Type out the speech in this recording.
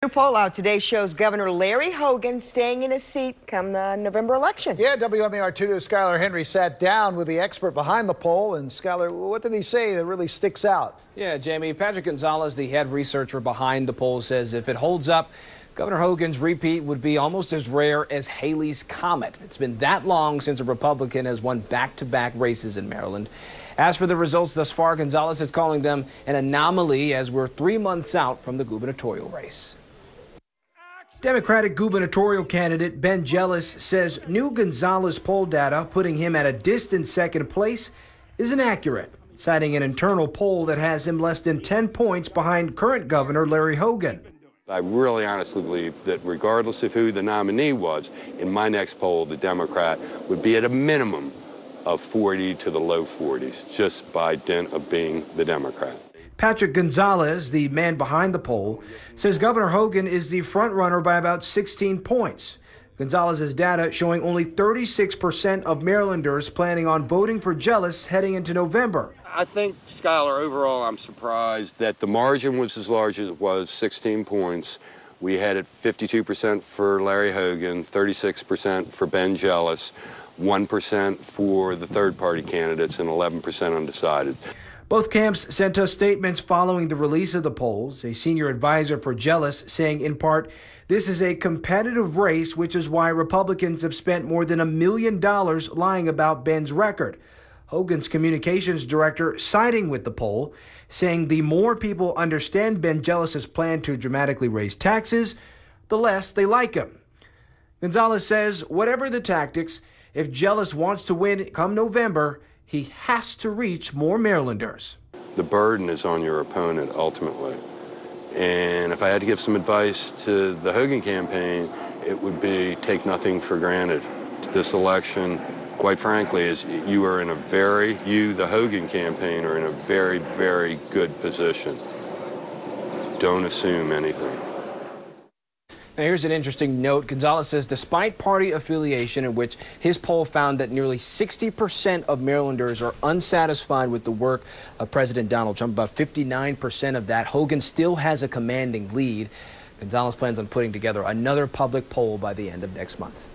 New poll out today shows Governor Larry Hogan staying in his seat come the November election. Yeah, WMAR2 News' Skylar Henry sat down with the expert behind the poll. And Skylar, what did he say that really sticks out? Yeah, Jamie, Patrick Gonzales, the head researcher behind the poll, says if it holds up, Governor Hogan's repeat would be almost as rare as Haley's Comet. It's been that long since a Republican has won back-to-back races in Maryland. As for the results thus far, Gonzales is calling them an anomaly as we're 3 months out from the gubernatorial race. Democratic gubernatorial candidate Ben Jealous says new Gonzales poll data putting him at a distant second place is inaccurate, citing an internal poll that has him less than 10 points behind current Governor Larry Hogan. I really honestly believe that regardless of who the nominee was, in my next poll, the Democrat would be at a minimum of 40 to the low 40s, just by dint of being the Democrat. Patrick Gonzales, the man behind the poll, says Governor Hogan is the front runner by about 16 points. Gonzales' data showing only 36% of Marylanders planning on voting for Jealous heading into November. I think, Skylar, overall, I'm surprised that the margin was as large as it was, 16 points. We had it 52% for Larry Hogan, 36% for Ben Jealous, 1% for the third-party candidates, and 11% undecided. Both camps sent us statements following the release of the polls, a senior advisor for Jealous saying, in part, this is a competitive race, which is why Republicans have spent more than $1 million lying about Ben's record. Hogan's communications director siding with the poll, saying the more people understand Ben Jealous's plan to dramatically raise taxes, the less they like him. Gonzales says, whatever the tactics, if Jealous wants to win come November, he has to reach more Marylanders. The burden is on your opponent, ultimately. And if I had to give some advice to the Hogan campaign, it would be take nothing for granted. This election, quite frankly, is you, the Hogan campaign, are in a very, very good position. Don't assume anything. Now, here's an interesting note. Gonzales says despite party affiliation, in which his poll found that nearly 60% of Marylanders are unsatisfied with the work of President Donald Trump, about 59% of that, Hogan still has a commanding lead. Gonzales plans on putting together another public poll by the end of next month.